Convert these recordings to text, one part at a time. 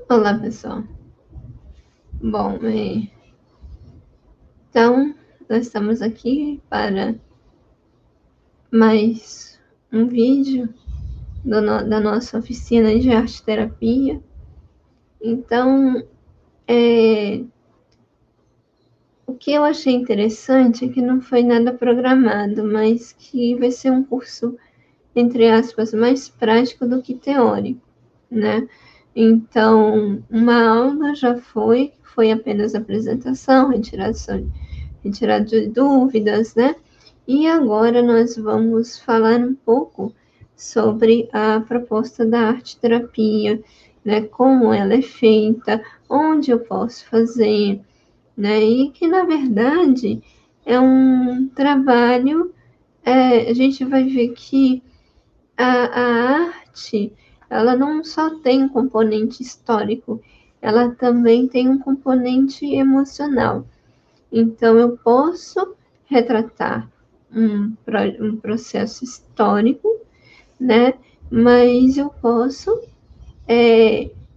Olá, pessoal. Bom, então, nós estamos aqui para mais um vídeo da nossa oficina de arte-terapia. Então, o que eu achei interessante é que não foi nada programado, mas que vai ser um curso, entre aspas, mais prático do que teórico, né? Então, uma aula já foi apenas apresentação, retirada de dúvidas, né? E agora nós vamos falar um pouco sobre a proposta da arte-terapia, né? Como ela é feita, onde eu posso fazer, né? E que, na verdade, é um trabalho, a gente vai ver que a arte, ela não só tem um componente histórico, ela também tem um componente emocional. Então, eu posso retratar um processo histórico, né? Mas eu posso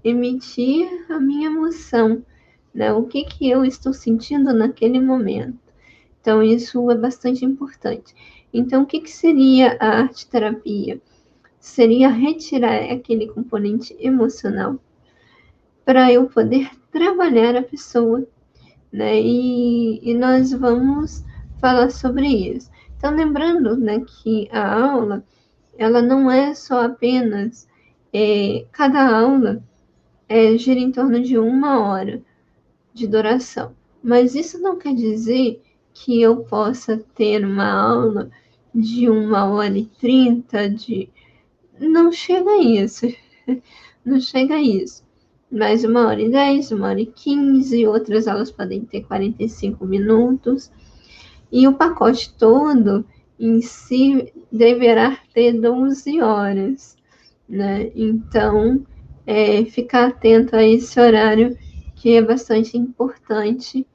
emitir a minha emoção, né? O que eu estou sentindo naquele momento. Então, isso é bastante importante. Então, o que seria a arte-terapia? Seria retirar aquele componente emocional para eu poder trabalhar a pessoa, né? E nós vamos falar sobre isso. Então, lembrando, né, que a aula, ela não é só apenas, cada aula gira em torno de 1 hora de duração. Mas isso não quer dizer que eu possa ter uma aula de 1 hora e 30, não chega a isso, não chega a isso. Mais 1 hora e 10, 1 hora e 15, outras aulas podem ter 45 minutos. E o pacote todo em si deverá ter 12 horas, né? Então, ficar atento a esse horário que é bastante importante,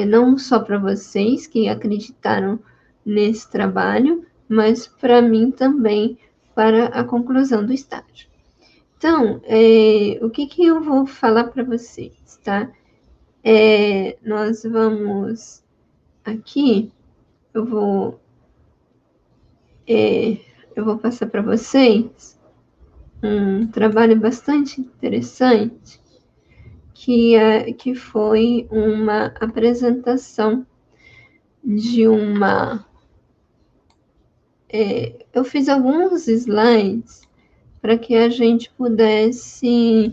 não só para vocês que acreditaram nesse trabalho, mas para mim também, para a conclusão do estágio. Então, o que eu vou falar para vocês, tá? Nós vamos aqui, eu vou, eu vou passar para vocês um trabalho bastante interessante, que foi uma apresentação de uma. Eu fiz alguns slides para que a gente pudesse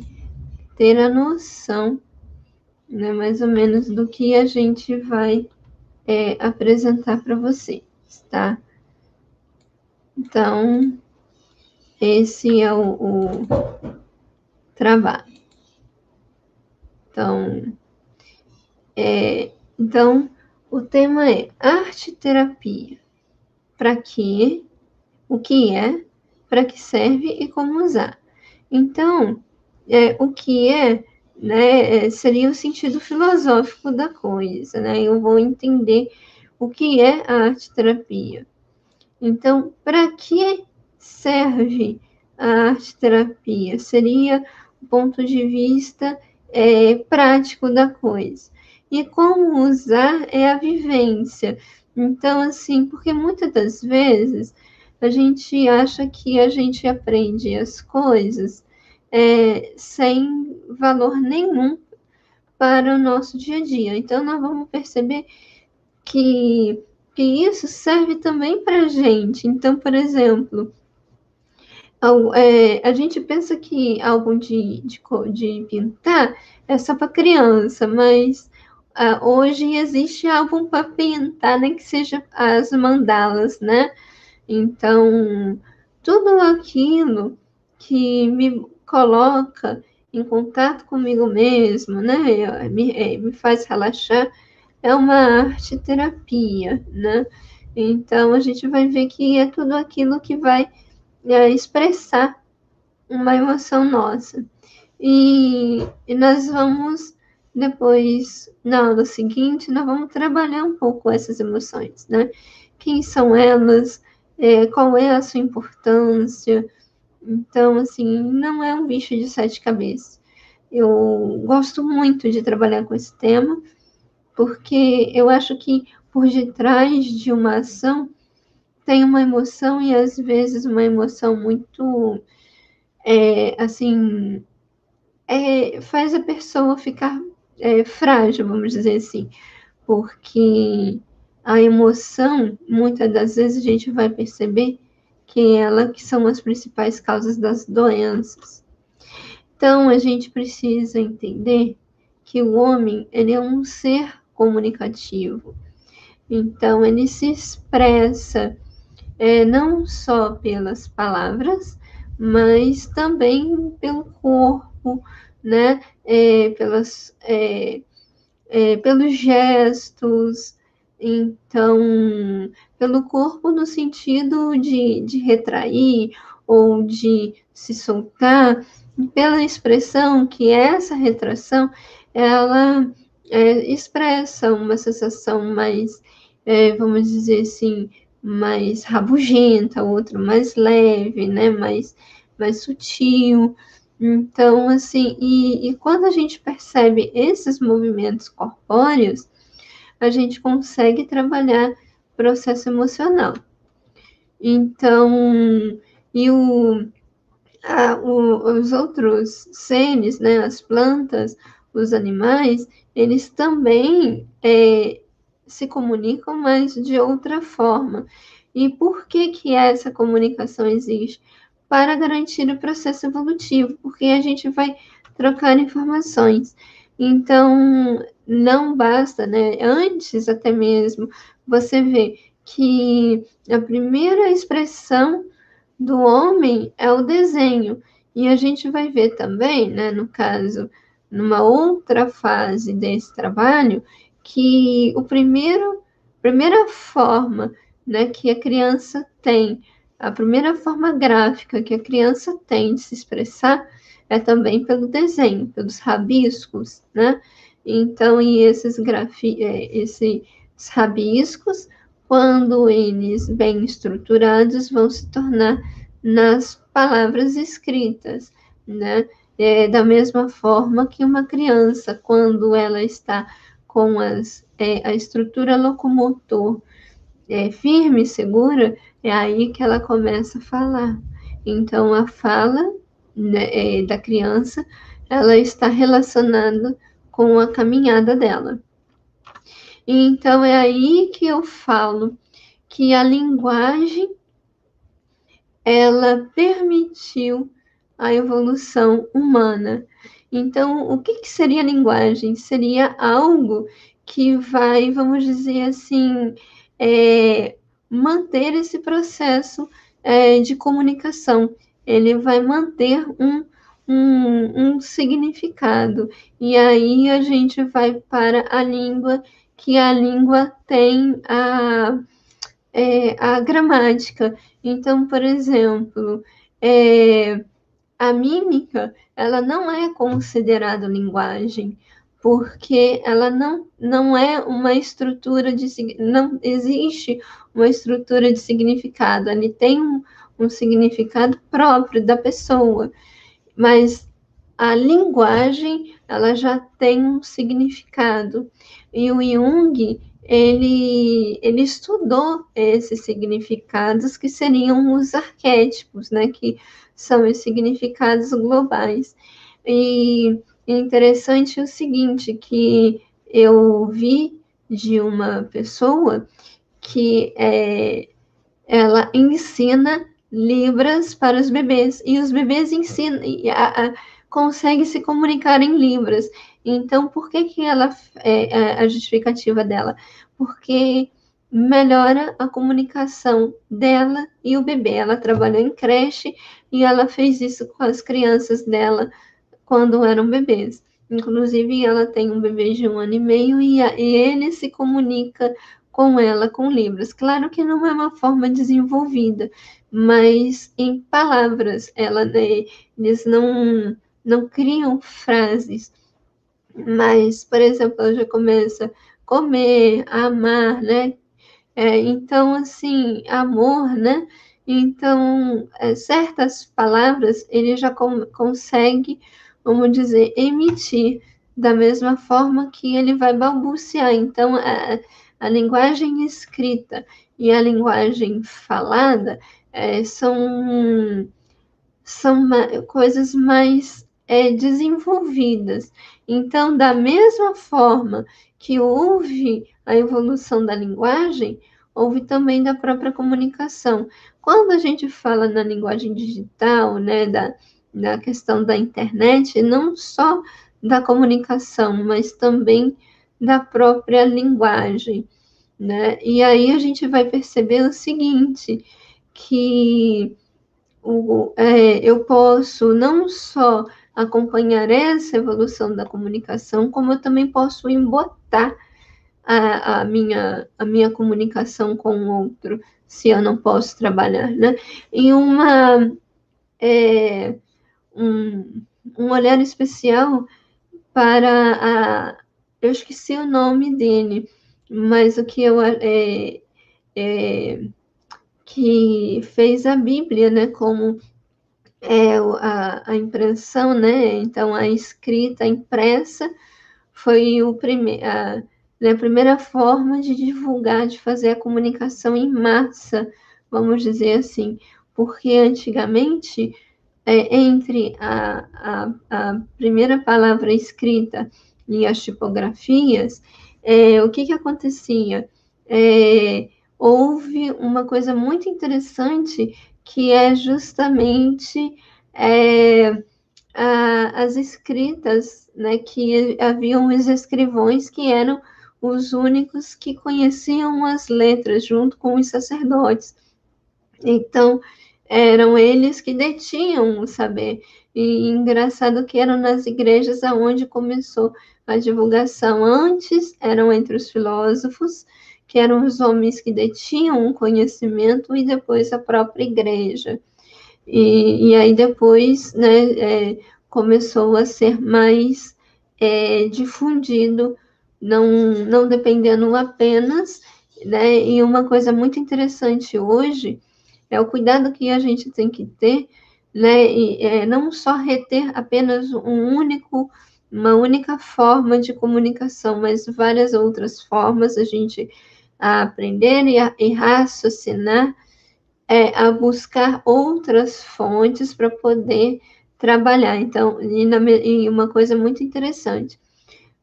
ter a noção, né, mais ou menos do que a gente vai apresentar para vocês, tá? Então, esse é o trabalho. Então, o tema é arte-terapia. Para quê? O que é? Para que serve e como usar? Então, o que é, né, seria o sentido filosófico da coisa, né? Eu vou entender o que é a arte-terapia. Então, para que serve a arte-terapia? Seria o ponto de vista prático da coisa. E como usar é a vivência. Então, assim, porque muitas das vezes a gente acha que a gente aprende as coisas sem valor nenhum para o nosso dia a dia. Então, nós vamos perceber que isso serve também para a gente. Então, por exemplo, a gente pensa que álbum de pintar é só para criança, mas hoje existe álbum para pintar, nem que seja as mandalas, né? Então, tudo aquilo que me coloca em contato comigo mesmo, né? Me faz relaxar, é uma arte terapia, né? Então, a gente vai ver que é tudo aquilo que vai expressar uma emoção nossa. E nós vamos, depois, na aula seguinte, nós vamos trabalhar um pouco essas emoções, né? Quem são elas? Qual é a sua importância? Então, assim, não é um bicho de 7 cabeças. Eu gosto muito de trabalhar com esse tema, porque eu acho que por detrás de uma ação tem uma emoção, e às vezes uma emoção muito, assim, faz a pessoa ficar frágil, vamos dizer assim, porque a emoção, muitas das vezes a gente vai perceber que ela que são as principais causas das doenças. Então, a gente precisa entender que o homem, ele é um ser comunicativo. Então, ele se expressa não só pelas palavras, mas também pelo corpo, né? Pelos gestos, então, pelo corpo no sentido de retrair ou de se soltar, pela expressão que essa retração, ela expressa uma sensação mais, vamos dizer assim, mais rabugenta, outra mais leve, né, mais sutil. Então, assim, e quando a gente percebe esses movimentos corpóreos, a gente consegue trabalhar processo emocional. Então, e os outros seres, né, as plantas, os animais, eles também se comunicam, mas de outra forma. E por que essa comunicação existe? Para garantir o processo evolutivo, porque a gente vai trocar informações. Então, não basta, né? Antes até mesmo, você vê que a primeira expressão do homem é o desenho. E a gente vai ver também, né, no caso, numa outra fase desse trabalho, que primeira forma, né, que a criança tem, a primeira forma gráfica que a criança tem de se expressar é também pelo desenho, pelos rabiscos, né? Então, e esses rabiscos, quando eles bem estruturados, vão se tornar nas palavras escritas, né? Da mesma forma que uma criança, quando ela está com a estrutura locomotor firme e segura, é aí que ela começa a falar. Então, a fala, né, da criança, ela está relacionada com a caminhada dela. Então, é aí que eu falo que a linguagem, ela permitiu a evolução humana. Então, o que seria linguagem? Seria algo que vai, vamos dizer assim, manter esse processo de comunicação. Ele vai manter um significado. E aí a gente vai para a língua, que a língua tem a gramática. Então, por exemplo, a mímica, ela não é considerada linguagem, porque ela não é uma estrutura não existe uma estrutura de significado, ele tem um significado próprio da pessoa, mas a linguagem, ela já tem um significado. E o Jung, ele estudou esses significados que seriam os arquétipos, né, que são os significados globais. E interessante o seguinte, que eu vi de uma pessoa que ela ensina Libras para os bebês, e os bebês ensinam, conseguem se comunicar em Libras. Então, por que ela a justificativa dela? Porque melhora a comunicação dela e o bebê. Ela trabalhou em creche e ela fez isso com as crianças dela quando eram bebês. Inclusive, ela tem um bebê de 1 ano e meio e ele se comunica com ela com Libras. Claro que não é uma forma desenvolvida, mas em palavras, eles não criam frases. Mas, por exemplo, ela já começa a comer, a amar, né? Então, assim, amor, né? Então, certas palavras ele já consegue, vamos dizer, emitir da mesma forma que ele vai balbuciar. Então, a linguagem escrita e a linguagem falada são coisas mais desenvolvidas. Então, da mesma forma que houve a evolução da linguagem, houve também da própria comunicação. Quando a gente fala na linguagem digital, né, da questão da internet, não só da comunicação, mas também da própria linguagem, né? E aí a gente vai perceber o seguinte, que eu posso não só acompanhar essa evolução da comunicação, como eu também posso embotar a minha comunicação com o outro, se eu não posso trabalhar, né? E um olhar especial para eu esqueci o nome dele, mas o que que fez a Bíblia, né, como a impressão, né? Então, a escrita impressa foi né, a primeira forma de divulgar, de fazer a comunicação em massa, vamos dizer assim, porque antigamente, entre a primeira palavra escrita e as tipografias, o que acontecia? Houve uma coisa muito interessante que é justamente as escritas, né, que haviam os escrivões que eram os únicos que conheciam as letras, junto com os sacerdotes. Então, eram eles que detinham o saber. E engraçado que eram nas igrejas aonde começou a divulgação. Antes eram entre os filósofos, que eram os homens que detinham o conhecimento, e depois a própria igreja. E aí depois, né, começou a ser mais difundido, não dependendo apenas, né, e uma coisa muito interessante hoje é o cuidado que a gente tem que ter, né, e não só reter apenas uma única forma de comunicação, mas várias outras formas a gente aprender e raciocinar, a buscar outras fontes para poder trabalhar. Então, e uma coisa muito interessante,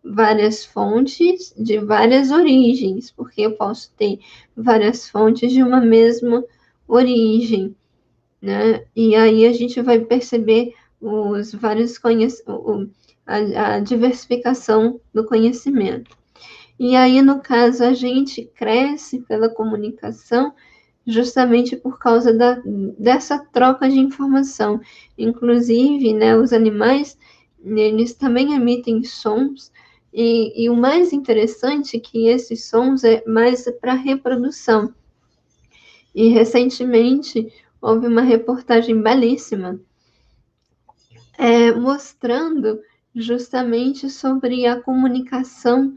várias fontes de várias origens, porque eu posso ter várias fontes de uma mesma origem, né? E aí a gente vai perceber os vários a diversificação do conhecimento. E aí, no caso, a gente cresce pela comunicação justamente por causa dessa troca de informação. Inclusive, né, os animais, eles também emitem sons, e o mais interessante é que esses sons é mais para reprodução. E recentemente houve uma reportagem belíssima mostrando justamente sobre a comunicação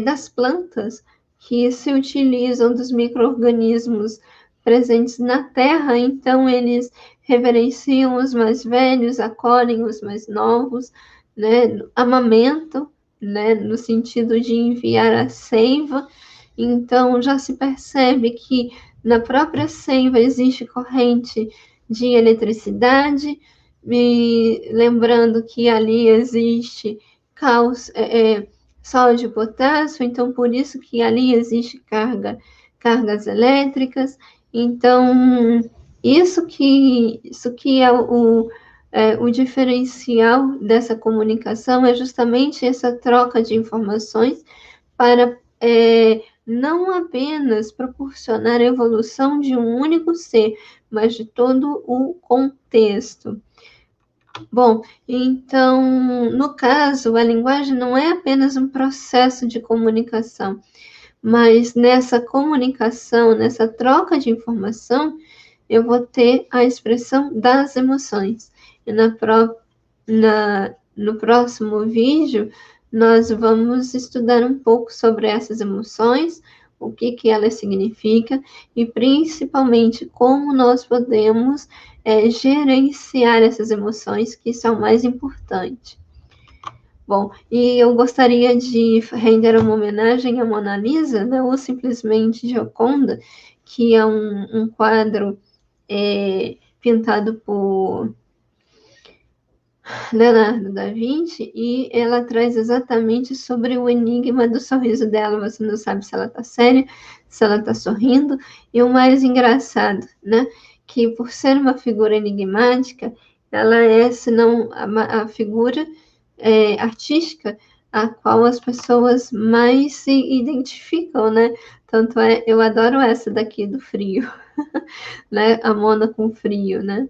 das plantas que se utilizam dos micro-organismos presentes na Terra. Então, eles reverenciam os mais velhos, acolhem os mais novos, né, amamentam, né, no sentido de enviar a seiva. Então, já se percebe que na própria seiva existe corrente de eletricidade, e lembrando que ali existe sódio e potássio, então por isso que ali existe cargas elétricas. Então, isso que é o diferencial dessa comunicação, é justamente essa troca de informações para não apenas proporcionar a evolução de um único ser, mas de todo o contexto. Bom, então, no caso, a linguagem não é apenas um processo de comunicação, mas nessa comunicação, nessa troca de informação, eu vou ter a expressão das emoções. E no próximo vídeo, nós vamos estudar um pouco sobre essas emoções, o que ela significa e, principalmente, como nós podemos gerenciar essas emoções, que são mais importantes. Bom, e eu gostaria de render uma homenagem à Mona Lisa, né, ou simplesmente Gioconda, que é um quadro pintado por Leonardo da Vinci, e ela traz exatamente sobre o enigma do sorriso dela. Você não sabe se ela está séria, se ela está sorrindo, e o mais engraçado, né, que por ser uma figura enigmática, ela é, se não a figura artística a qual as pessoas mais se identificam, né? Tanto é, eu adoro essa daqui do frio, né? A Mona com frio, né?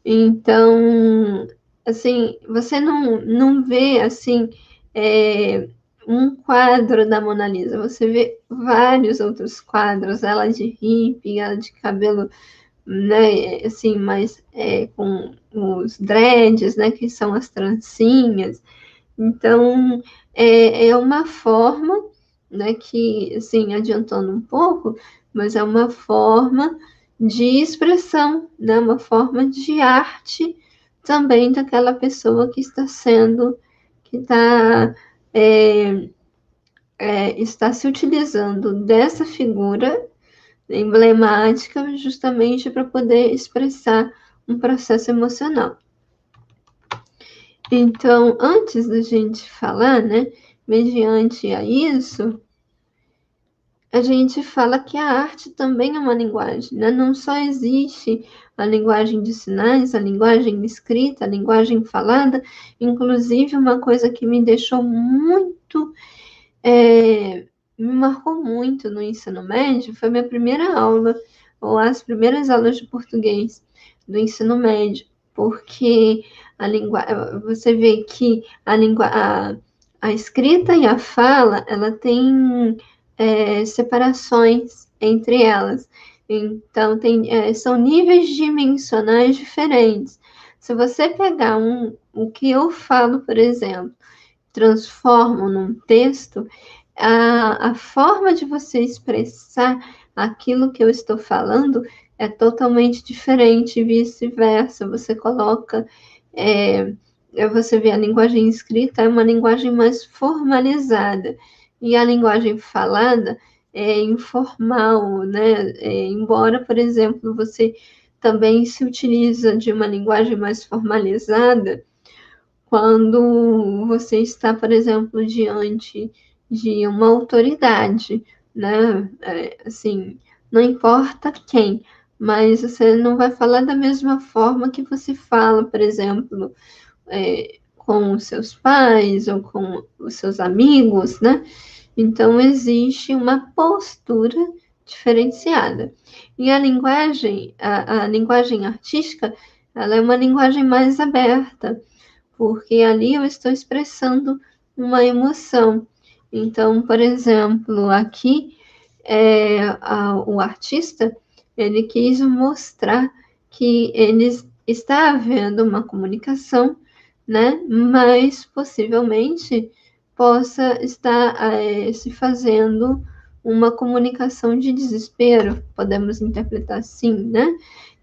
Então, assim, você não vê, assim, um quadro da Mona Lisa, você vê vários outros quadros, ela de hippie, ela de cabelo, né, assim, mais com os dreads, né, que são as trancinhas. Então, é uma forma, né, que, assim, adiantando um pouco, mas é uma forma de expressão, né, uma forma de arte também daquela pessoa que é, está se utilizando dessa figura emblemática justamente para poder expressar um processo emocional. Então, antes da gente falar, né, mediante a isso, a gente fala que a arte também é uma linguagem, né? Não só existe a linguagem de sinais, a linguagem escrita, a linguagem falada. Inclusive, uma coisa que me deixou muito, me marcou muito no ensino médio foi minha primeira aula, ou as primeiras aulas de português do ensino médio, porque você vê que a escrita e a fala, ela tem separações entre elas. Então, são níveis dimensionais diferentes. Se você pegar o que eu falo, por exemplo, transformo num texto, a forma de você expressar aquilo que eu estou falando é totalmente diferente, e vice-versa. Você coloca, você vê a linguagem escrita é uma linguagem mais formalizada, e a linguagem falada é informal, né? Embora, por exemplo, você também se utiliza de uma linguagem mais formalizada, quando você está, por exemplo, diante de uma autoridade, né? Assim, não importa quem, mas você não vai falar da mesma forma que você fala, por exemplo, com os seus pais ou com os seus amigos, né? Então, existe uma postura diferenciada. E a linguagem artística, ela é uma linguagem mais aberta, porque ali eu estou expressando uma emoção. Então, por exemplo, aqui o artista ele quis mostrar que está havendo uma comunicação, né? Mas possivelmente possa estar se fazendo uma comunicação de desespero, podemos interpretar assim, né?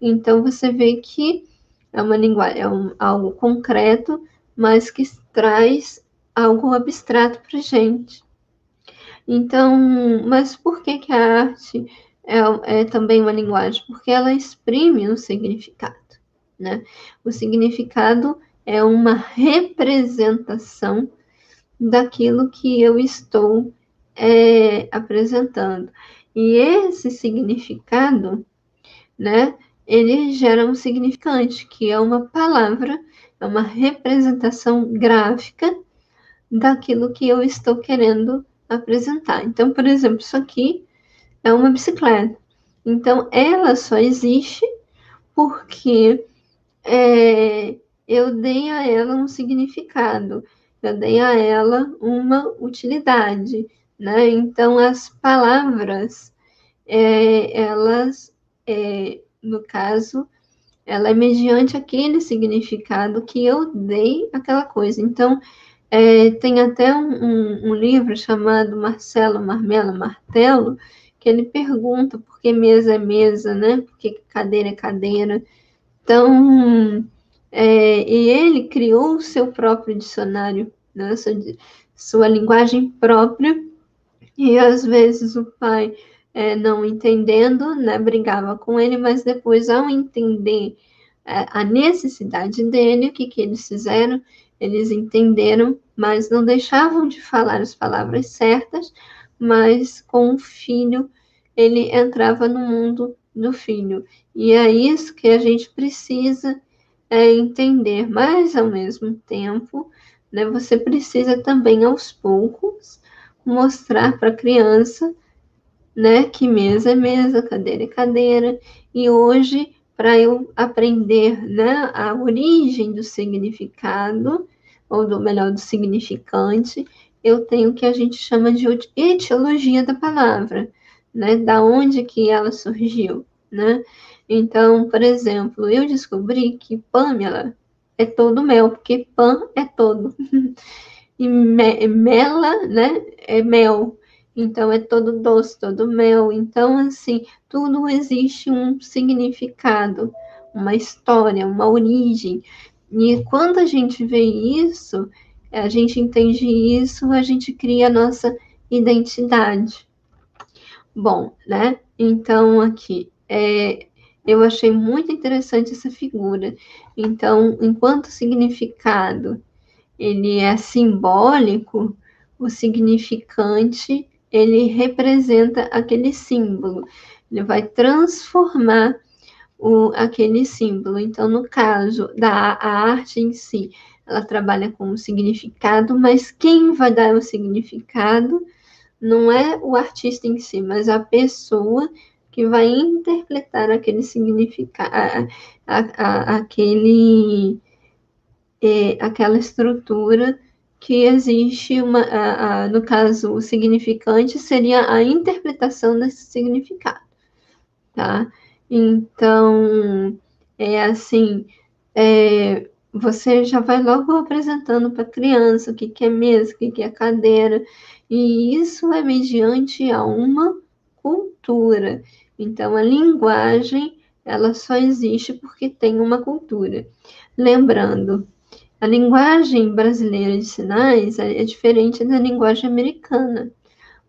Então você vê que é uma linguagem, algo concreto, mas que traz algo abstrato para a gente. Então, mas por que a arte é também uma linguagem? Porque ela exprime um significado, né? O significado é uma representação daquilo que eu estou apresentando. E esse significado, né, ele gera um significante, que é uma palavra, é uma representação gráfica daquilo que eu estou querendo apresentar. Então, por exemplo, isso aqui é uma bicicleta. Então, ela só existe porque eu dei a ela um significado, eu dei a ela uma utilidade, né? Então, as palavras, elas, no caso, ela é mediante aquele significado que eu dei aquela coisa. Então, Tem até um livro chamado Marcelo Marmelo Martelo, que ele pergunta por que mesa é mesa, né? Por que cadeira é cadeira. Então, e ele criou o seu próprio dicionário, né? Sua linguagem própria, e às vezes o pai, não entendendo, né, brigava com ele, mas depois, ao entender a necessidade dele, o que, que eles fizeram? Eles entenderam, mas não deixavam de falar as palavras certas, mas com o filho, ele entrava no mundo do filho. E é isso que a gente precisa entender, mas ao mesmo tempo, né, você precisa também, aos poucos, mostrar para a criança, né, que mesa é mesa, cadeira é cadeira, e hoje, para eu aprender, né, a origem do significado, ou melhor, do significante, eu tenho o que a gente chama de etiologia da palavra, né, da onde que ela surgiu, né? Então, por exemplo, eu descobri que Pamela é todo mel, porque Pam é todo, e mela, né, é mel. Então, é todo doce, todo mel. Então, assim, tudo existe um significado, uma história, uma origem. E quando a gente vê isso, a gente entende isso, a gente cria a nossa identidade. Bom, né? Então, aqui, eu achei muito interessante essa figura. Então, enquanto significado ele é simbólico, o significante, ele representa aquele símbolo, ele vai transformar aquele símbolo. Então, no caso da arte em si, ela trabalha com o significado, mas quem vai dar o significado não é o artista em si, mas a pessoa que vai interpretar aquele significado, aquela estrutura que existe no caso, o significante seria a interpretação desse significado, tá? Então, é assim, você já vai logo apresentando para a criança o que, que é mesa, o que, que é cadeira, e isso é mediante a uma cultura. Então, a linguagem, ela só existe porque tem uma cultura. Lembrando, a linguagem brasileira de sinais é diferente da linguagem americana.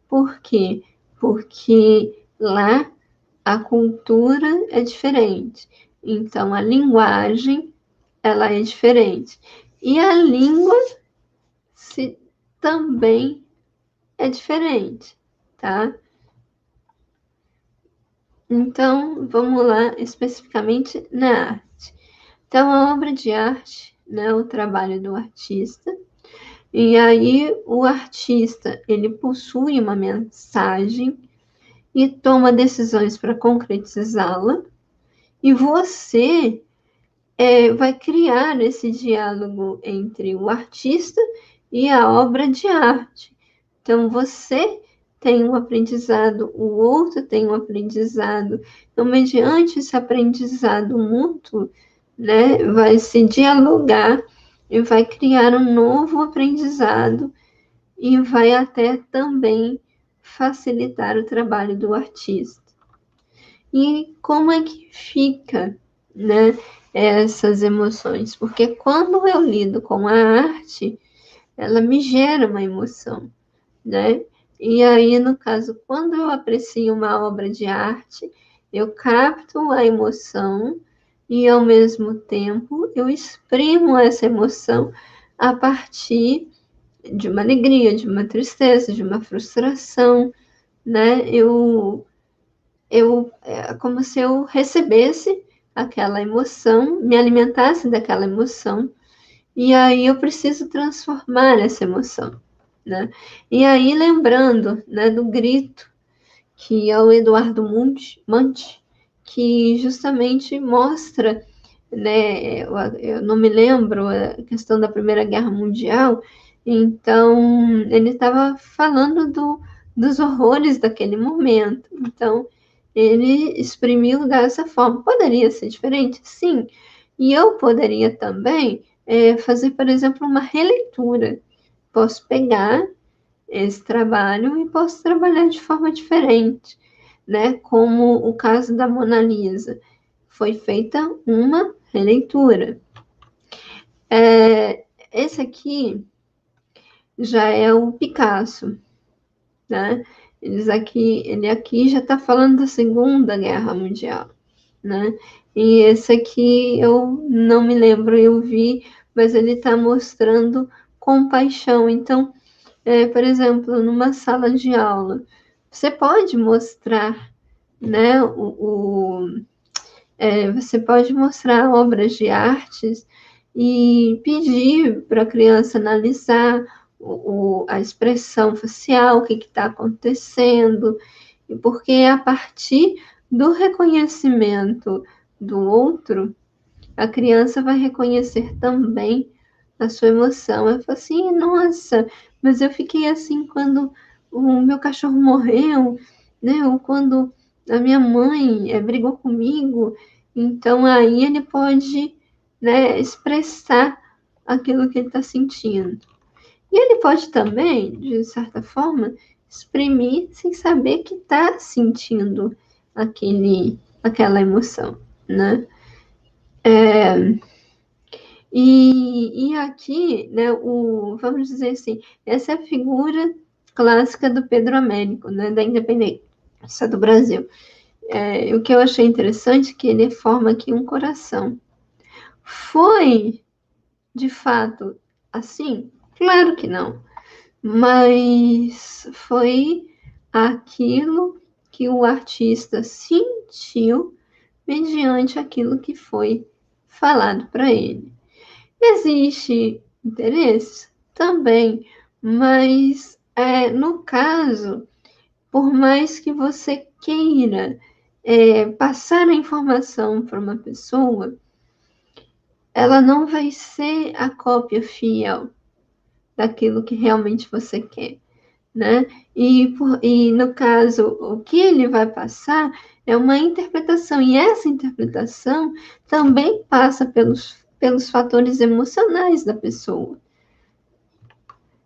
Por quê? Porque lá a cultura é diferente. Então, a linguagem, ela é diferente. E a língua também é diferente, tá? Então, vamos lá especificamente na arte. Então, a obra de arte, né, o trabalho do artista, e aí o artista, ele possui uma mensagem e toma decisões para concretizá-la, e você vai criar esse diálogo entre o artista e a obra de arte. Então, você tem um aprendizado, o outro tem um aprendizado. Então, mediante esse aprendizado mútuo, né, vai se dialogar e vai criar um novo aprendizado e vai até também facilitar o trabalho do artista. E como é que fica, né, essas emoções? Porque quando eu lido com a arte, ela me gera uma emoção, né? E aí, no caso, quando eu aprecio uma obra de arte, eu capto a emoção e, ao mesmo tempo, eu exprimo essa emoção a partir de uma alegria, de uma tristeza, de uma frustração, né? É como se eu recebesse aquela emoção, me alimentasse daquela emoção, e aí eu preciso transformar essa emoção, né? E aí, lembrando, né, do grito, que é o Eduardo Monte, que justamente mostra, né, eu não me lembro a questão da Primeira Guerra Mundial, então ele estava falando dos horrores daquele momento. Então, ele exprimiu dessa forma. Poderia ser diferente? Sim. E eu poderia também fazer, por exemplo, uma releitura. posso pegar esse trabalho e posso trabalhar de forma diferente, né? Como o caso da Mona Lisa. Foi feita uma releitura. Esse aqui já é o Picasso, né? Ele aqui já está falando da Segunda Guerra Mundial, né? E esse aqui eu não me lembro, eu vi, mas ele está mostrando compaixão. Então, por exemplo, numa sala de aula, você pode mostrar, né? Você pode mostrar obras de artes e pedir para a criança analisar a expressão facial, o que está acontecendo, porque a partir do reconhecimento do outro, a criança vai reconhecer também a sua emoção. Eu falo assim, nossa, mas eu fiquei assim quando o meu cachorro morreu, né? Ou quando a minha mãe brigou comigo. Então aí ele pode, né, expressar aquilo que ele está sentindo. E ele pode também, de certa forma, exprimir sem saber que está sentindo aquela emoção, né? E aqui, né, vamos dizer assim, essa é a figura clássica do Pedro Américo, né, da independência do Brasil. O que eu achei interessante é que ele forma aqui um coração. Foi, de fato, assim? Claro que não. Mas foi aquilo que o artista sentiu mediante aquilo que foi falado para ele. Existe interesse? Também, mas no caso, por mais que você queira passar a informação para uma pessoa, ela não vai ser a cópia fiel daquilo que realmente você quer, né? E no caso, o que ele vai passar é uma interpretação, e essa interpretação também passa pelos fatores emocionais da pessoa.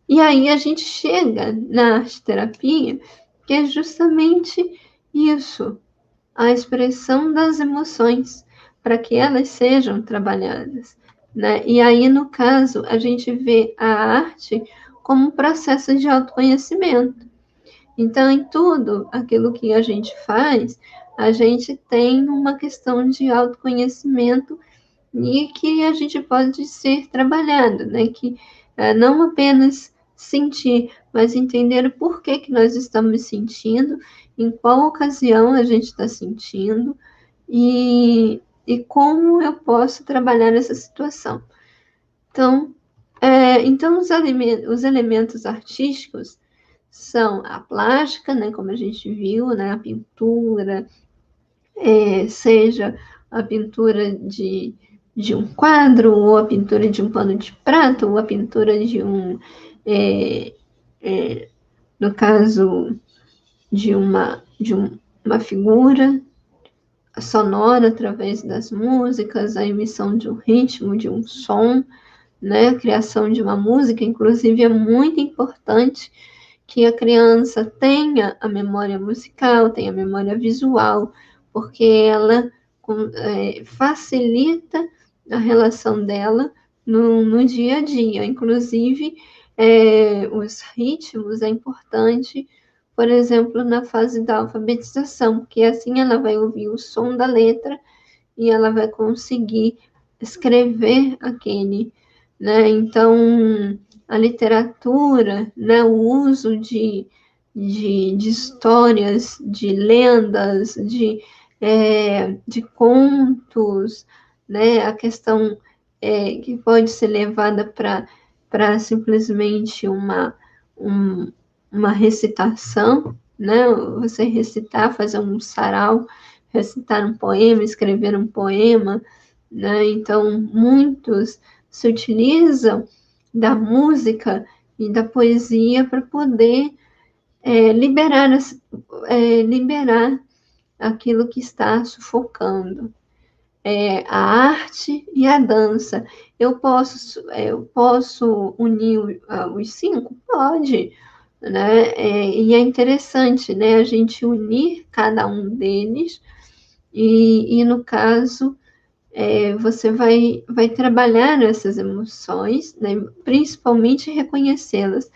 E aí a gente chega na arte terapia, que é justamente isso, a expressão das emoções, para que elas sejam trabalhadas, né? E aí, no caso, a gente vê a arte como um processo de autoconhecimento. Então, em tudo aquilo que a gente faz, a gente tem uma questão de autoconhecimento e que a gente pode ser trabalhado, né? Que não apenas sentir, mas entender o porquê que nós estamos sentindo, em qual ocasião a gente está sentindo e como eu posso trabalhar essa situação. Então os elementos artísticos são a plástica, né, como a gente viu, né, a pintura, seja a pintura de um quadro, ou a pintura de um pano de prato, ou a pintura de no caso, uma figura sonora através das músicas, a emissão de um ritmo, de um som, né? A criação de uma música, inclusive, é muito importante que a criança tenha a memória musical, tenha a memória visual, porque ela facilita a relação dela no dia a dia. Inclusive, os ritmos é importante, por exemplo, na fase da alfabetização, porque assim ela vai ouvir o som da letra e ela vai conseguir escrever aquele, né? Então, a literatura, né? O uso de histórias, de lendas, de contos, né? A questão que pode ser levada para simplesmente uma recitação, né? Você recitar, fazer um sarau, recitar um poema, escrever um poema, né? Então, muitos se utilizam da música e da poesia para poder liberar aquilo que está sufocando. a arte e a dança. Eu posso unir os 5? Pode, né? E é interessante, né, a gente unir cada um deles e no caso, você vai trabalhar essas emoções, né, principalmente reconhecê-las.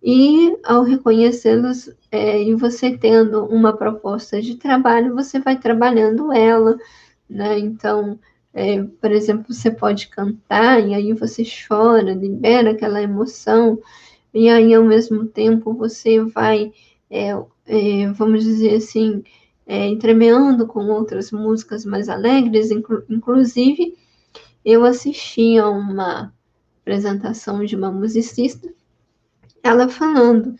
E ao reconhecê-las, e você tendo uma proposta de trabalho, você vai trabalhando ela, né? Então, por exemplo, você pode cantar e aí você chora, libera aquela emoção, e aí ao mesmo tempo você vai, vamos dizer assim, entremeando com outras músicas mais alegres, inclusive eu assisti a uma apresentação de uma musicista, ela falando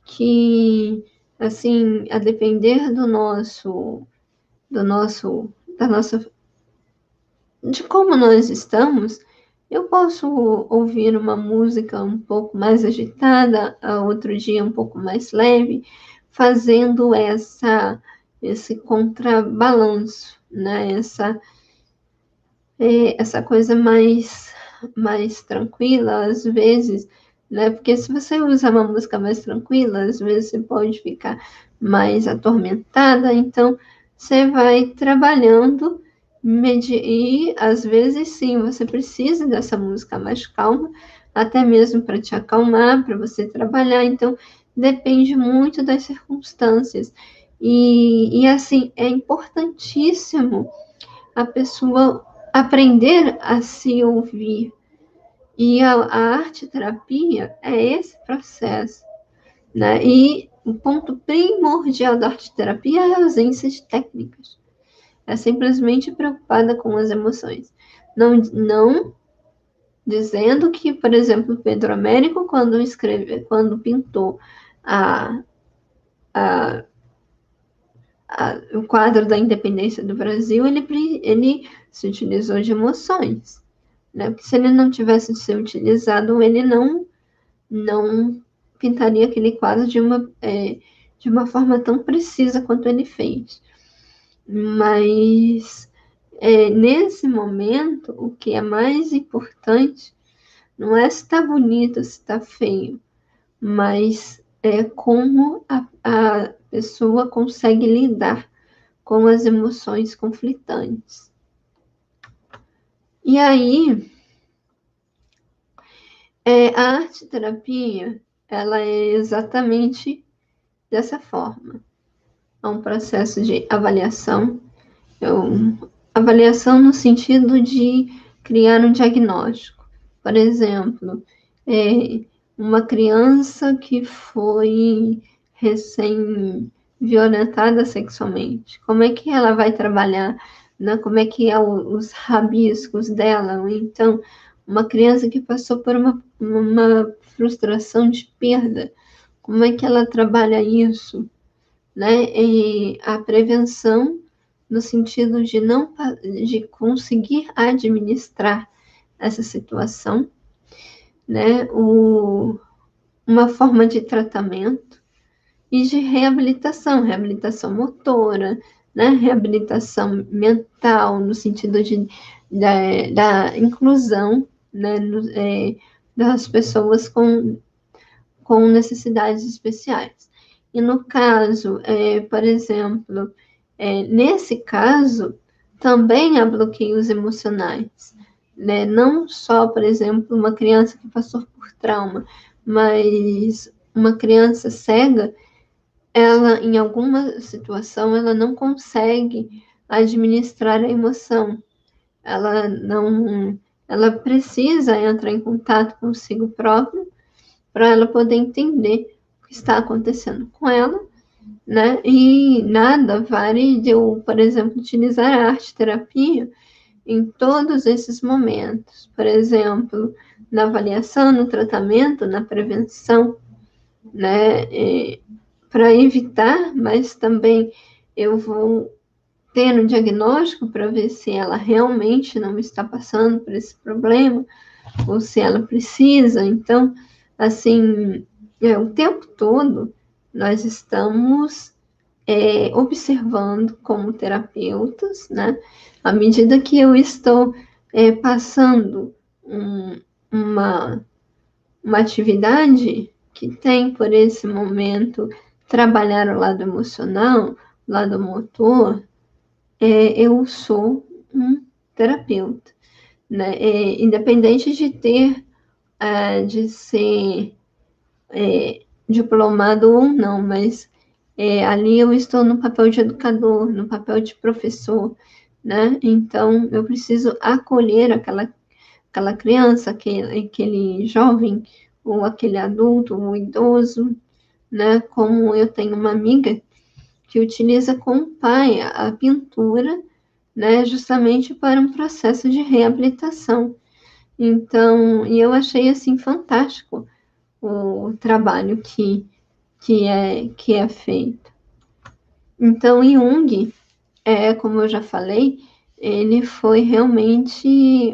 que, assim, a depender do nosso, da nossa, de como nós estamos, eu posso ouvir uma música um pouco mais agitada, a outro dia um pouco mais leve, fazendo esse contrabalanço, né? Essa coisa mais tranquila, às vezes, né? Porque se você usa uma música mais tranquila, às vezes você pode ficar mais atormentada, então você vai trabalhando e às vezes sim, você precisa dessa música mais calma, até mesmo para te acalmar, para você trabalhar, então depende muito das circunstâncias. E assim, é importantíssimo a pessoa aprender a se ouvir. E a arte-terapia é esse processo, né? E o ponto primordial da arte-terapia é a ausência de técnicas. É simplesmente preocupada com as emoções. Não dizendo que, por exemplo, Pedro Américo, quando pintou a, a o quadro da independência do Brasil, ele se utilizou de emoções, né? Porque se ele não tivesse sido utilizado, ele não pintaria aquele quadro de uma forma tão precisa quanto ele fez. Mas nesse momento, o que é mais importante não é se está bonito, se está feio, mas é como a pessoa consegue lidar com as emoções conflitantes. E aí, a arte-terapia, ela é exatamente dessa forma. É um processo de avaliação, avaliação no sentido de criar um diagnóstico. Por exemplo, uma criança que foi recém-violentada sexualmente, como é que ela vai trabalhar, né? Como é que é os rabiscos dela? Ou então, uma criança que passou por uma frustração de perda, como é que ela trabalha isso, né? E a prevenção no sentido de conseguir administrar essa situação, né? Uma forma de tratamento e de reabilitação motora, né? Reabilitação mental, no sentido da inclusão, né? Das pessoas com necessidades especiais. E no caso, por exemplo, nesse caso, também há bloqueios emocionais, né? Não só, por exemplo, uma criança que passou por trauma, mas uma criança cega, ela, em alguma situação, ela não consegue administrar a emoção. Ela precisa entrar em contato consigo própria para ela poder entender o que está acontecendo com ela, né? E nada vale de eu, por exemplo, utilizar a arte-terapia em todos esses momentos. Por exemplo, na avaliação, no tratamento, na prevenção, né? Para evitar, mas também eu vou ter um diagnóstico para ver se ela realmente não está passando por esse problema ou se ela precisa. Então, assim, o tempo todo nós estamos observando como terapeutas, né? À medida que eu estou passando uma, uma atividade que tem por esse momento trabalhar o lado emocional, o lado motor, eu sou um terapeuta, né? Independente de ter, de ser diplomado ou não, mas ali eu estou no papel de educador, no papel de professor, né? Então eu preciso acolher aquela criança, aquele jovem, ou aquele adulto, ou idoso, né? Como eu tenho uma amiga que utiliza com o pai a pintura, né? Justamente para um processo de reabilitação. Então, e eu achei assim fantástico o trabalho que é feito. Então, Jung, como eu já falei, ele foi realmente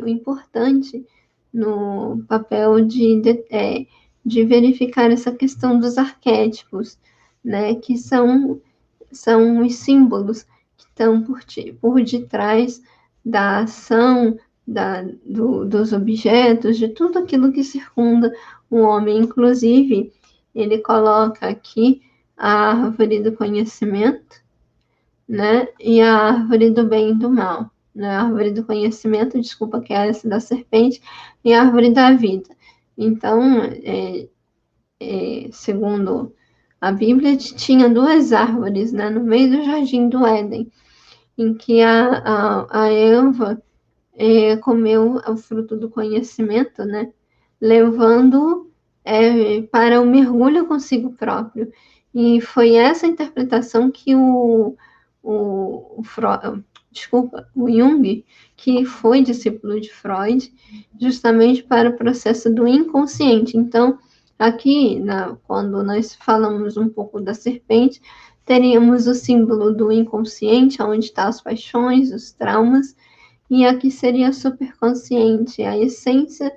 importante no papel de verificar essa questão dos arquétipos, né, que são os símbolos que estão por detrás da ação, dos objetos, de tudo aquilo que circunda o homem. Inclusive, ele coloca aqui a árvore do conhecimento, né, e a árvore do bem e do mal. Né? A árvore do conhecimento, desculpa, que é essa da serpente, e a árvore da vida. Então, segundo a Bíblia, tinha duas árvores, né, no meio do jardim do Éden, em que a Eva comeu o fruto do conhecimento, né, levando para o mergulho consigo próprio. E foi essa interpretação que o Jung, que foi discípulo de Freud, justamente para o processo do inconsciente. Então, aqui, quando nós falamos um pouco da serpente, teríamos o símbolo do inconsciente, onde estão as paixões, os traumas, e aqui seria superconsciente, a essência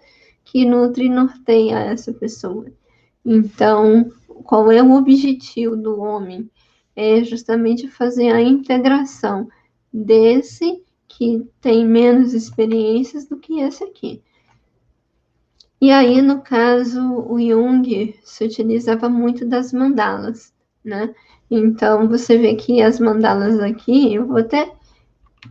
que nutre e norteia essa pessoa. Então, qual é o objetivo do homem? É justamente fazer a integração desse que tem menos experiências do que esse aqui. E aí, no caso, o Jung se utilizava muito das mandalas, né? Então, você vê que as mandalas aqui, eu vou até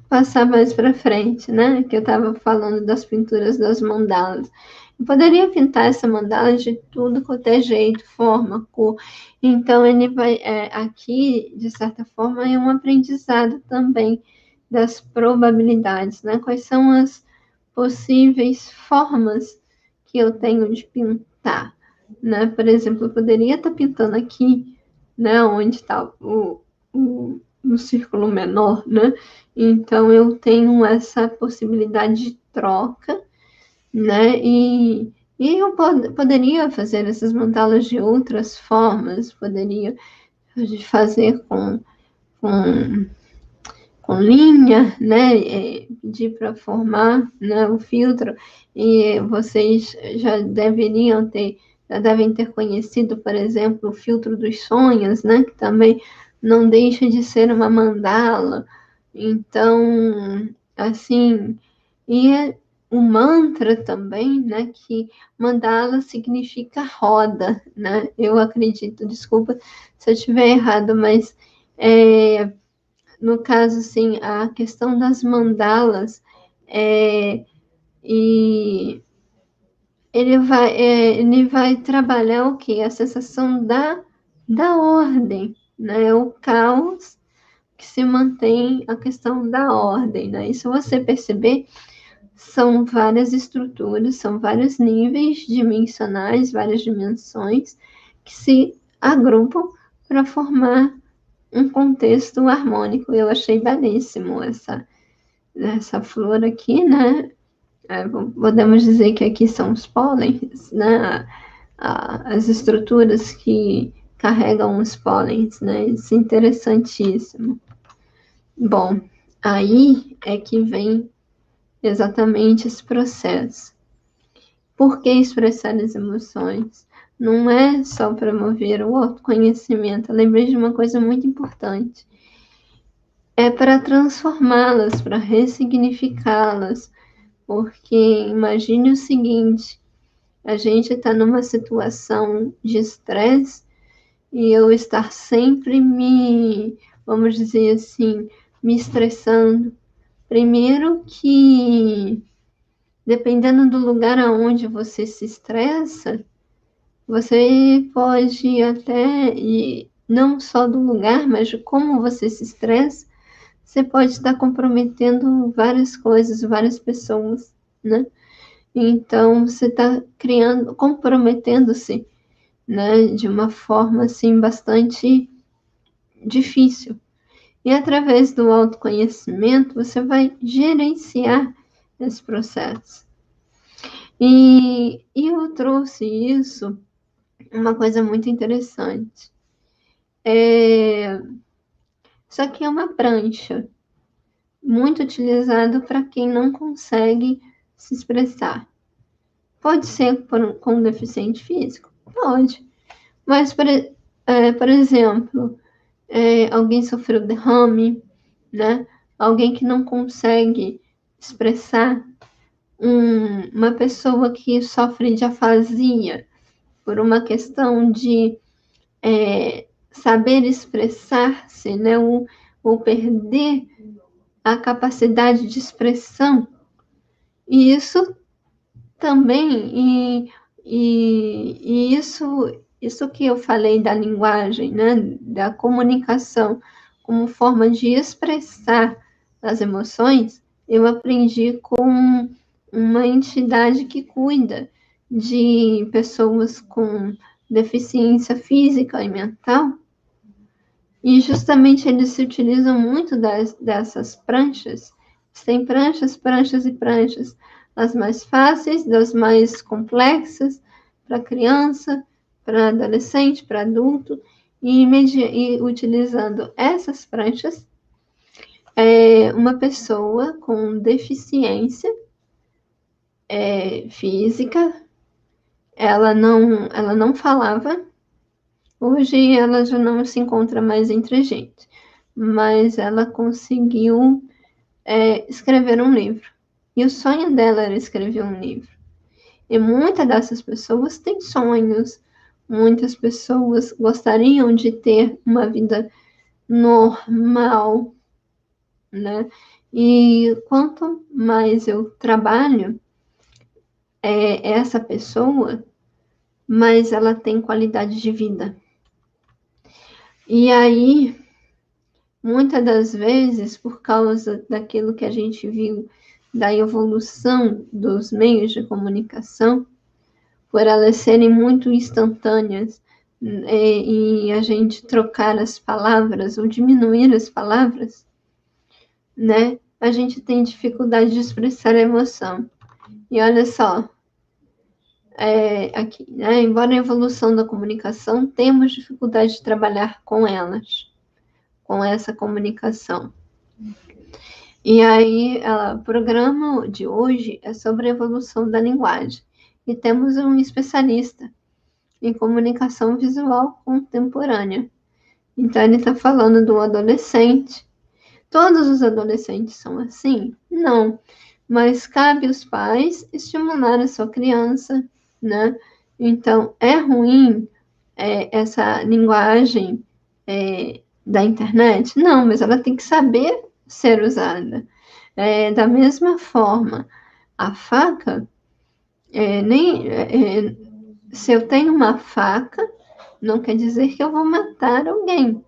passar mais para frente, né? Que eu estava falando das pinturas das mandalas. Eu poderia pintar essa mandala de tudo quanto é jeito, forma, cor. Então, ele vai, aqui, de certa forma, é um aprendizado também das probabilidades, né? Quais são as possíveis formas que eu tenho de pintar, né? Por exemplo, eu poderia estar pintando aqui, né? Onde está o círculo menor, né? Então, eu tenho essa possibilidade de troca, né? E eu poderia fazer essas mandalas de outras formas, poderia fazer com, com linha, né? Pedir para formar, né, o filtro, e vocês já devem ter conhecido, por exemplo, o filtro dos sonhos, né? Que também não deixa de ser uma mandala. Então, assim, e o mantra também, né, que mandala significa roda, né? Eu acredito, desculpa se eu estiver errado, mas no caso, sim, a questão das mandalas, e ele vai trabalhar o quê? A sensação da ordem, né? O caos que se mantém a questão da ordem, né? E se você perceber, são várias estruturas, são vários níveis dimensionais, várias dimensões que se agrupam para formar um contexto harmônico. Eu achei belíssimo essa flor aqui, né? Podemos dizer que aqui são os pólens, né? As estruturas que carregam os pólens, né? Isso é interessantíssimo. Bom, aí é que vem exatamente esse processo. Por que expressar as emoções? não é só promover o autoconhecimento. Eu lembrei de uma coisa muito importante. É para transformá-las, para ressignificá-las. Porque imagine o seguinte, a gente está numa situação de estresse e eu estar sempre vamos dizer assim, me estressando. Primeiro que, dependendo do lugar aonde você se estressa, você pode até, e não só do lugar, mas de como você se estressa, você pode estar comprometendo várias coisas, várias pessoas, né? Então, você está criando, comprometendo-se, né, de uma forma, assim, bastante difícil. E através do autoconhecimento, você vai gerenciar esse processo. E eu trouxe isso, uma coisa muito interessante. Isso aqui é uma prancha, muito utilizado para quem não consegue se expressar. Pode ser com um deficiente físico? Pode. Mas, por exemplo, alguém sofreu derrame, né? Alguém que não consegue expressar, uma pessoa que sofre de afasia por uma questão de saber expressar-se, né? Ou perder a capacidade de expressão. E isso também, e isso que eu falei da linguagem, né, da comunicação como forma de expressar as emoções, eu aprendi com uma entidade que cuida de pessoas com deficiência física e mental, e justamente eles se utilizam muito dessas pranchas. Tem pranchas, pranchas e pranchas. As mais fáceis, das mais complexas, para criança, para adolescente, para adulto. E utilizando essas pranchas, uma pessoa com deficiência física, ela não falava. Hoje ela já não se encontra mais entre a gente, mas ela conseguiu escrever um livro. E o sonho dela era escrever um livro. E muitas dessas pessoas têm sonhos, muitas pessoas gostariam de ter uma vida normal, né? E quanto mais eu trabalho essa pessoa, mais ela tem qualidade de vida. E aí, muitas das vezes, por causa daquilo que a gente viu da evolução dos meios de comunicação, por elas serem muito instantâneas, e a gente trocar as palavras ou diminuir as palavras, né? A gente tem dificuldade de expressar a emoção. E olha só, aqui, né? Embora a evolução da comunicação, temos dificuldade de trabalhar com elas, com essa comunicação. E aí, o programa de hoje é sobre a evolução da linguagem. E temos um especialista em comunicação visual contemporânea. Então, ele está falando do adolescente. Todos os adolescentes são assim? Não. Mas cabe aos pais estimular a sua criança, né? Então, é ruim essa linguagem da internet? Não, mas ela tem que saber ser usada. Da mesma forma, a faca, se eu tenho uma faca, não quer dizer que eu vou matar alguém.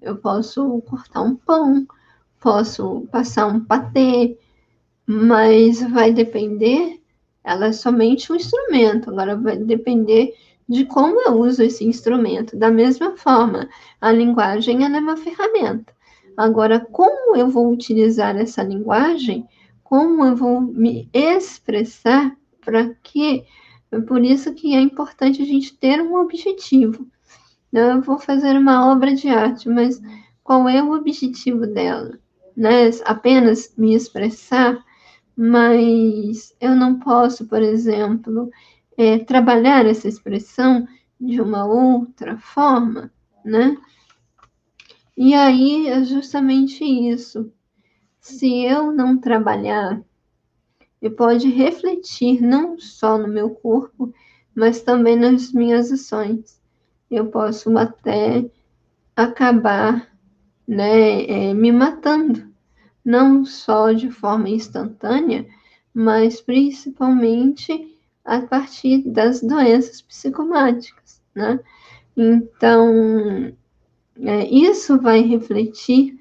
Eu posso cortar um pão, posso passar um patê, mas vai depender, ela é somente um instrumento, agora vai depender de como eu uso esse instrumento. Da mesma forma, a linguagem ela é uma ferramenta. Agora, como eu vou utilizar essa linguagem, como eu vou me expressar, para quê? É por isso que é importante a gente ter um objetivo. Eu vou fazer uma obra de arte, mas qual é o objetivo dela? Né? Apenas me expressar, mas eu não posso, por exemplo, trabalhar essa expressão de uma outra forma, né? E aí é justamente isso. Se eu não trabalhar, pode refletir não só no meu corpo, mas também nas minhas ações. Eu posso até acabar, né, me matando, não só de forma instantânea, mas principalmente a partir das doenças psicomáticas, né? Então, isso vai refletir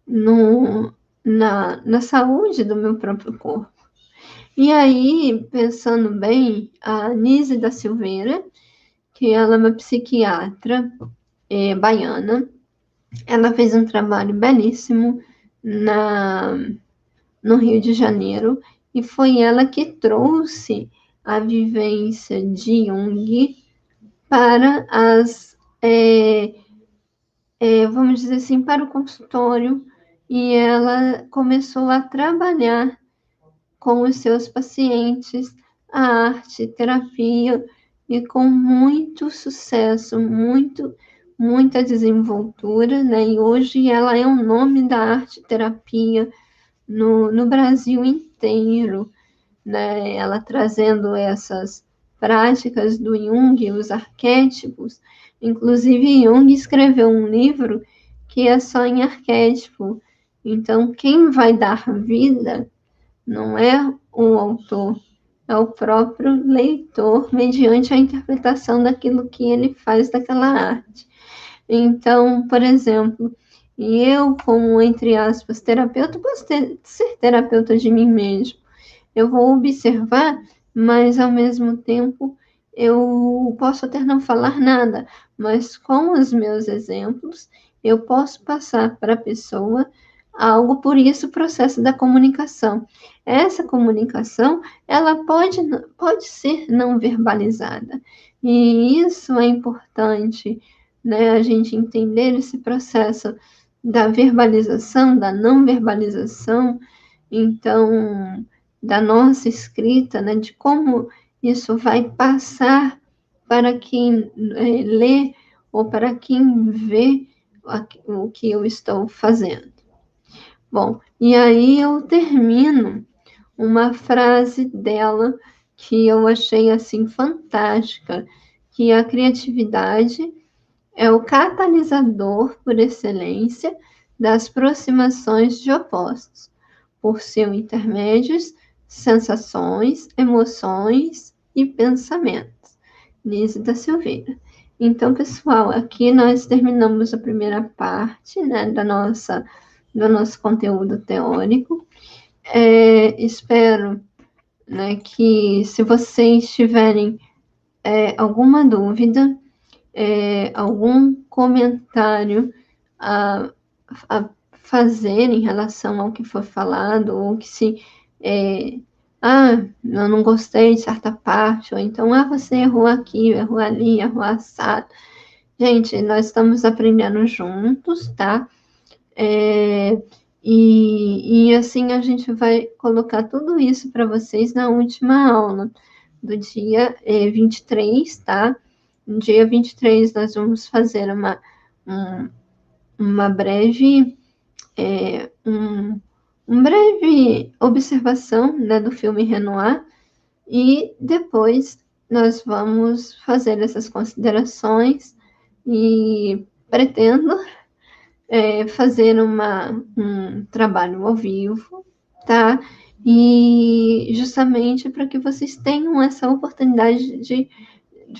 na saúde do meu próprio corpo. E aí, pensando bem, a Anísia da Silveira, que ela é uma psiquiatra baiana, ela fez um trabalho belíssimo no Rio de Janeiro, e foi ela que trouxe a vivência de Jung para vamos dizer assim, para o consultório, e ela começou a trabalhar com os seus pacientes a arte, terapia, e com muito sucesso, muita desenvoltura, né? E hoje ela é o nome da arte terapia no Brasil inteiro, né? Ela trazendo essas práticas do Jung, os arquétipos. Inclusive, Jung escreveu um livro que é só em arquétipo. Então, quem vai dar vida não é o autor, é o próprio leitor, mediante a interpretação daquilo que ele faz daquela arte. Então, por exemplo, eu, como, entre aspas, terapeuta, posso ser terapeuta de mim mesmo. Eu vou observar, mas ao mesmo tempo eu posso até não falar nada, mas com os meus exemplos eu posso passar para a pessoa algo, por isso o processo da comunicação. Essa comunicação, ela pode ser não verbalizada, e isso é importante, né, a gente entender esse processo da verbalização, da não verbalização, então, da nossa escrita, né, de como isso vai passar para quem lê ou para quem vê o que eu estou fazendo. Bom, e aí eu termino uma frase dela que eu achei assim fantástica, que a criatividade é o catalisador por excelência das aproximações de opostos, por seus intermédios, sensações, emoções e pensamentos. Nise da Silveira. Então, pessoal, aqui nós terminamos a primeira parte, né, do nosso conteúdo teórico. Espero, né, que se vocês tiverem alguma dúvida, algum comentário a fazer em relação ao que foi falado, ou que se eu não gostei de certa parte, ou então, você errou aqui, errou ali, errou assado. Gente, nós estamos aprendendo juntos, tá? E assim a gente vai colocar tudo isso para vocês na última aula do dia 23, tá? No dia 23 nós vamos fazer uma breve breve observação, né, do filme Renoir, e depois nós vamos fazer essas considerações e pretendo fazer um trabalho ao vivo, tá? E justamente para que vocês tenham essa oportunidade de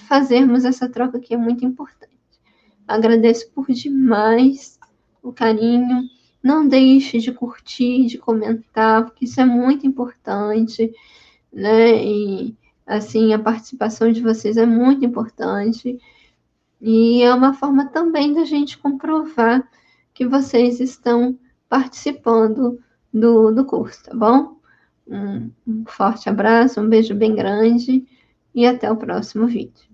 fazermos essa troca que é muito importante. Agradeço por demais o carinho. Não deixe de curtir, de comentar, porque isso é muito importante, né? E assim, a participação de vocês é muito importante. E é uma forma também da gente comprovar que vocês estão participando do curso, tá bom? Um forte abraço, um beijo bem grande e até o próximo vídeo.